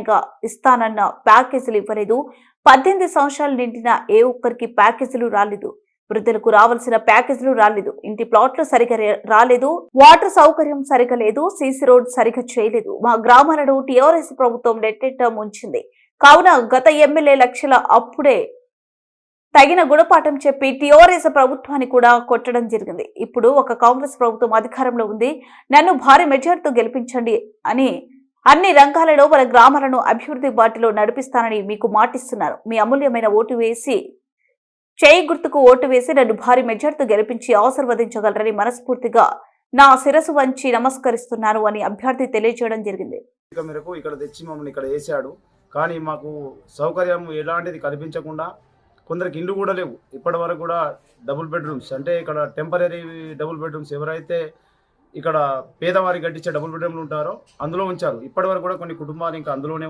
వారీగా ఇస్తానన్న ప్యాకేజీలు ఇవ్వలేదు. 18 సంవత్సరాలు నిండిన ఏ ఒక్కరికి ప్యాకేజీలు రాలేదు. వృద్ధులకు రావాల్సిన ప్యాకేజీలు రాలేదు. ఇంటి ప్లాట్లు సరిగా రాలేదు. వాటర్ సౌకర్యం సరిగా లేదు. సీసీ రోడ్ సరిగా చేయలేదు. మా గ్రామాలను టీఆర్ఎస్ ప్రభుత్వం నెట్టెట్ట ముంచింది. కావున గత ఎమ్మెల్యే లక్షల అప్పుడే తగిన గుణపాఠం చెప్పి టీఆర్ఎస్ ప్రభుత్వాన్ని కూడా కొట్టడం జరిగింది. ఇప్పుడు ఒక కాంగ్రెస్ ప్రభుత్వం అధికారంలో ఉంది. నన్ను భారీ మెజార్టీతో గెలిపించండి అని అన్ని రంగాలలో మన గ్రామాలను అభివృద్ధి బాటలో నడిపిస్తానని మీకు మాటిస్తున్నాను. మీ అమూల్యమైన ఓటు వేసి చేయి గుర్తుకు ఓటు వేసి నన్ను భారీ మెజార్టీతో గెలిపించి ఆశీర్వదించగలరని మనస్ఫూర్తిగా నా శిరసు వంచి నమస్కరిస్తున్నాను అని అభ్యర్థి తెలియజేయడం జరిగింది. ఇక్కడ తెచ్చి మమ్మల్ని ఇక్కడ వేసాడు. కానీ మాకు సౌకర్యం ఎలాంటిది కల్పించకుండా కొందరికి ఇండ్లు కూడా లేవు. ఇప్పటి వరకు కూడా డబుల్ బెడ్రూమ్స్ అంటే ఇక్కడ టెంపరీ డబుల్ బెడ్రూమ్స్ ఎవరైతే ఇక్కడ పేదవారికి కట్టించే డబుల్ బెడ్రూమ్లు ఉంటారో అందులో ఉంచారు. ఇప్పటి వరకు కూడా కొన్ని కుటుంబాలు ఇంకా అందులోనే